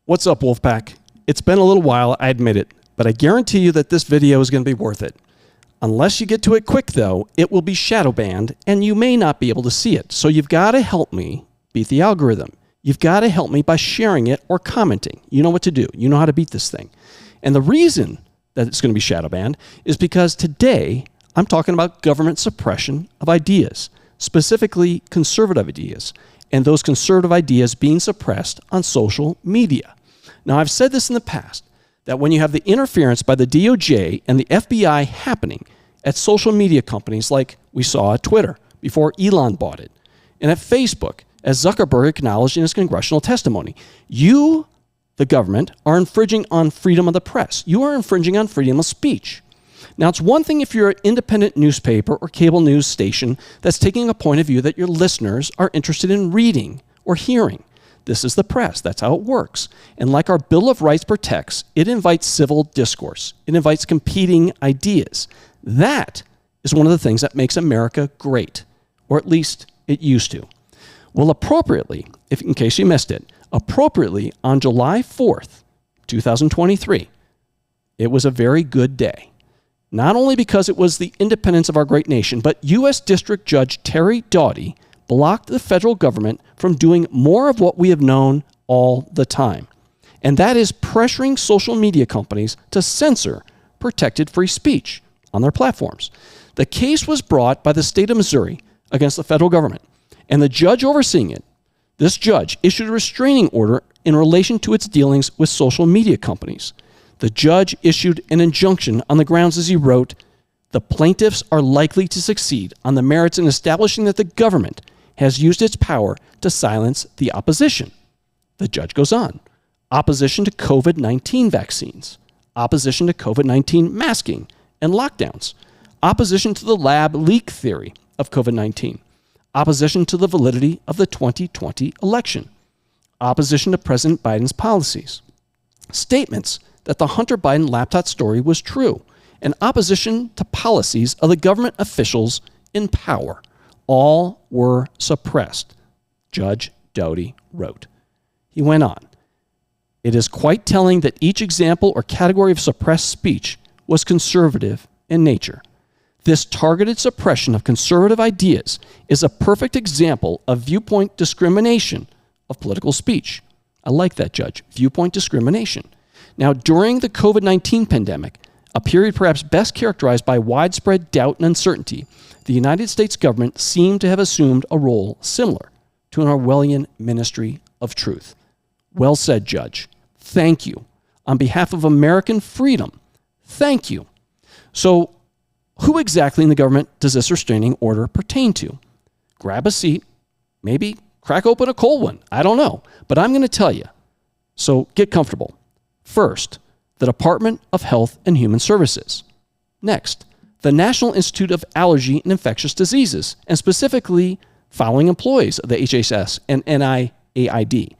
What's up, Wolfpack? It's been a little while, I admit it, but I guarantee you that this video is going to be worth it. Unless you get to it quick, though, it will be shadow banned, and you may not be able to see it. So you've got to help me beat the algorithm. You've got to help me by sharing it or commenting. You know what to do. You know how to beat this thing. And the reason that it's going to be shadow banned is because today I'm talking about government suppression of ideas, specifically conservative ideas, and those conservative ideas being suppressed on social media. Now, I've said this in the past, that when you have the interference by the DOJ and the FBI happening at social media companies like we saw at Twitter before Elon bought it, and at Facebook, as Zuckerberg acknowledged in his congressional testimony, you, the government, are infringing on freedom of the press. You are infringing on freedom of speech. Now, it's one thing if you're an independent newspaper or cable news station that's taking a point of view that your listeners are interested in reading or hearing. This is the press. That's how it works. And like our Bill of Rights protects, it invites civil discourse. It invites competing ideas. That is one of the things that makes America great, or at least it used to. Well, appropriately, in case you missed it, appropriately on July 4th, 2023, it was a very good day. Not only because it was the independence of our great nation, but U.S. District Judge Terry Doughty blocked the federal government from doing more of what we have known all the time. And that is pressuring social media companies to censor protected free speech on their platforms. The case was brought by the state of Missouri against the federal government, and the judge overseeing it, this judge issued a restraining order in relation to its dealings with social media companies. The judge issued an injunction on the grounds, as he wrote, the plaintiffs are likely to succeed on the merits in establishing that the government has used its power to silence the opposition. The judge goes on. Opposition to COVID-19 vaccines, opposition to COVID-19 masking and lockdowns, opposition to the lab leak theory of COVID-19, opposition to the validity of the 2020 election, opposition to President Biden's policies, statements that the Hunter Biden laptop story was true, and opposition to policies of the government officials in power. All were suppressed, Judge Doughty wrote. He went on. It is quite telling that each example or category of suppressed speech was conservative in nature. This targeted suppression of conservative ideas is a perfect example of viewpoint discrimination of political speech. I like that, Judge. Viewpoint discrimination. Now, during the COVID-19 pandemic, a period perhaps best characterized by widespread doubt and uncertainty, the United States government seemed to have assumed a role similar to an Orwellian ministry of truth. Well said, Judge. Thank you. On behalf of American freedom, thank you. So, who exactly in the government does this restraining order pertain to? Grab a seat, maybe crack open a cold one. I don't know, but I'm going to tell you. So get comfortable. First, the Department of Health and Human Services. Next, the National Institute of Allergy and Infectious Diseases, and specifically following employees of the HHS and NIAID.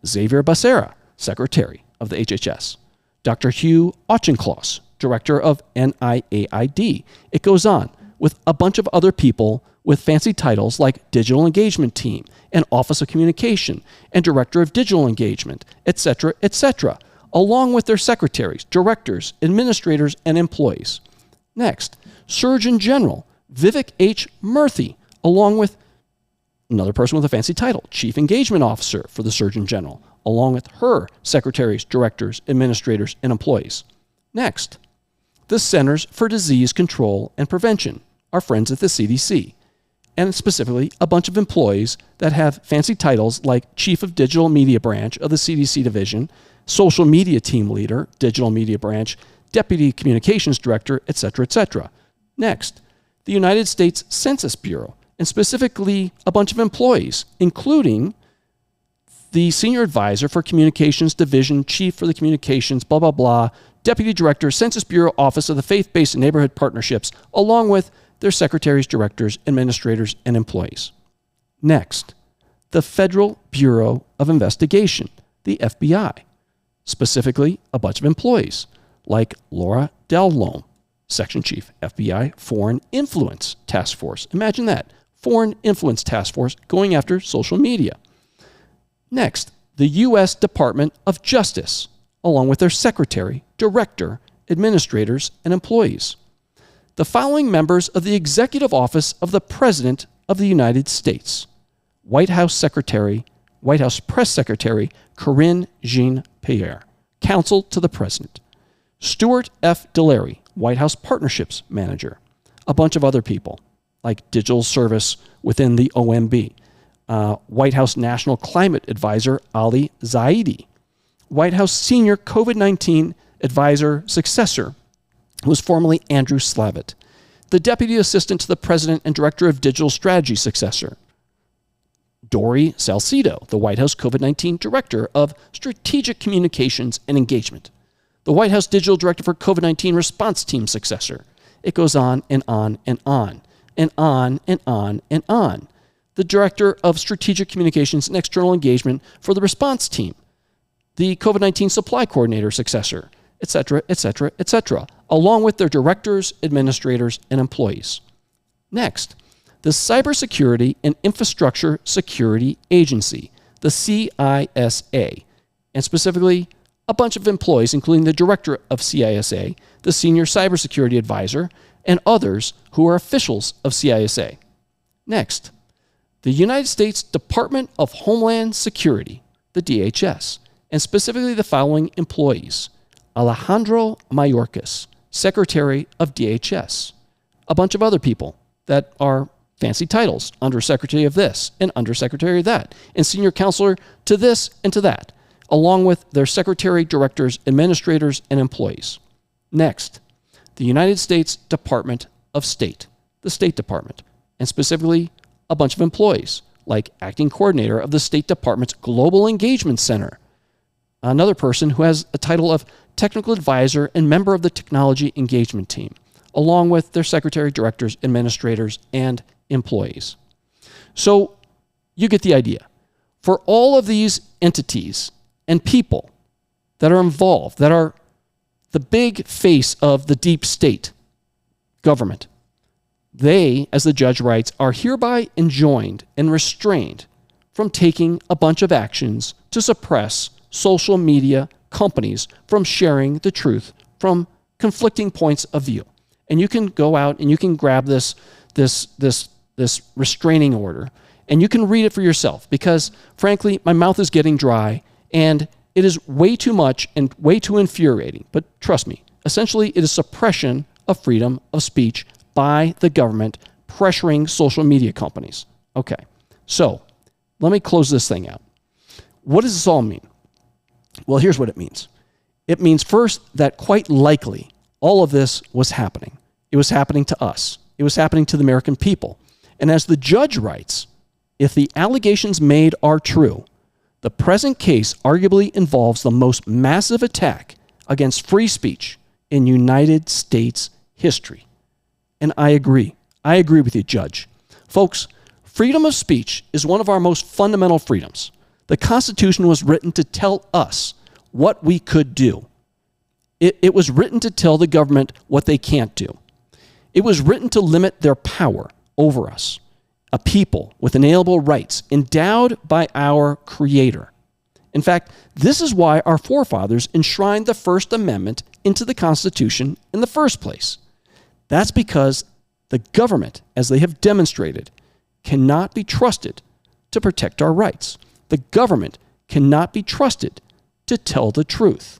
Xavier Becerra, Secretary of the HHS. Dr. Hugh Auchincloss, Director of NIAID. It goes on with a bunch of other people with fancy titles like Digital Engagement Team and Office of Communication and Director of Digital Engagement, etc., along with their secretaries, directors, administrators, and employees. Next, Surgeon General Vivek H. Murthy, along with another person with a fancy title, Chief Engagement Officer for the Surgeon General, along with her secretaries, directors, administrators, and employees. Next, the Centers for Disease Control and Prevention, our friends at the CDC, and specifically a bunch of employees that have fancy titles like Chief of Digital Media Branch of the CDC Division, Social Media Team Leader, Digital Media Branch, Deputy Communications Director, etc. Next, the United States Census Bureau, and specifically a bunch of employees, including the Senior Advisor for Communications Division, Chief for the Communications, blah, blah, blah, Deputy Director, Census Bureau Office of the Faith-Based and Neighborhood Partnerships, along with their secretaries, directors, administrators, and employees. Next, the Federal Bureau of Investigation, the FBI, specifically a bunch of employees like Laura Delhomme, Section Chief, FBI Foreign Influence Task Force. Imagine that, Foreign Influence Task Force going after social media. Next, the U.S. Department of Justice, along with their secretary, director, administrators, and employees. The following members of the Executive Office of the President of the United States: White House Press Secretary Karine Jean-Pierre, Counsel to the President; Stuart F. Delarey, White House Partnerships Manager; a bunch of other people like Digital Service within the OMB; White House National Climate Advisor Ali Zaidi; White House Senior COVID-19 Advisor Successor, who was formerly Andrew Slavitt; the Deputy Assistant to the President and Director of Digital Strategy Successor, Dory Salcido, the White House COVID-19 Director of Strategic Communications and Engagement; the White House Digital Director for COVID-19 Response Team Successor. It goes on and on and on and on and on and on. The Director of Strategic Communications and External Engagement for the Response Team, the COVID-19 Supply Coordinator Successor, etc., etc., etc., along with their directors, administrators, and employees. Next, the Cybersecurity and Infrastructure Security Agency, the CISA, and specifically a bunch of employees, including the director of CISA, the senior cybersecurity advisor, and others who are officials of CISA. Next, the United States Department of Homeland Security, the DHS, and specifically the following employees: Alejandro Mayorkas, Secretary of DHS, a bunch of other people that are fancy titles, Undersecretary of this and Undersecretary of that, and Senior Counselor to this and to that, along with their secretary, directors, administrators, and employees. Next, the United States Department of State, the State Department, and specifically a bunch of employees, like Acting Coordinator of the State Department's Global Engagement Center, another person who has a title of Technical Advisor and member of the Technology Engagement Team, along with their secretary, directors, administrators, and employees. So you get the idea. For all of these entities and people that are involved, that are the big face of the deep state government, they, as the judge writes, are hereby enjoined and restrained from taking a bunch of actions to suppress social media companies from sharing the truth from conflicting points of view. And you can go out and you can grab this restraining order and you can read it for yourself, because frankly, my mouth is getting dry and it is way too much and way too infuriating. But trust me, essentially it is suppression of freedom of speech by the government pressuring social media companies. Okay, so let me close this thing out. What does this all mean? Well, here's what it means. It means first that quite likely all of this was happening. It was happening to us. It was happening to the American people. And as the judge writes, if the allegations made are true, the present case arguably involves the most massive attack against free speech in United States history. And I agree. I agree with you, Judge. Folks, freedom of speech is one of our most fundamental freedoms. The Constitution was written to tell us what we could do. It was written to tell the government what they can't do. It was written to limit their power over us, a people with inalienable rights endowed by our Creator. In fact, this is why our forefathers enshrined the First Amendment into the Constitution in the first place. That's because the government, as they have demonstrated, cannot be trusted to protect our rights. The government cannot be trusted to tell the truth.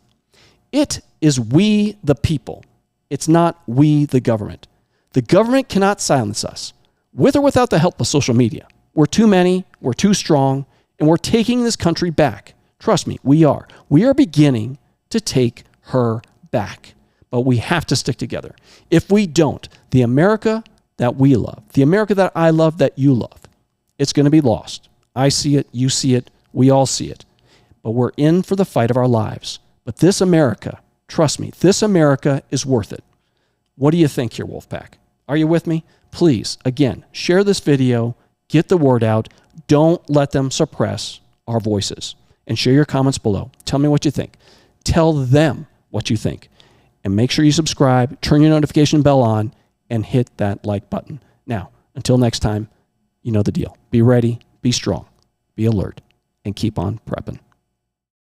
It is we the people. It's not we the government. The government cannot silence us, with or without the help of social media. We're too many, we're too strong, and we're taking this country back. Trust me, we are. We are beginning to take her back. But we have to stick together. If we don't, the America that we love, the America that I love, that you love, it's going to be lost. I see it, you see it, we all see it. But we're in for the fight of our lives. But this America, trust me, this America is worth it. What do you think here, Wolfpack? Are you with me? Please, again, share this video, get the word out. Don't let them suppress our voices. And share your comments below. Tell me what you think. Tell them what you think. And make sure you subscribe, turn your notification bell on, and hit that like button. Now, until next time, you know the deal. Be ready, be strong, be alert, and keep on prepping.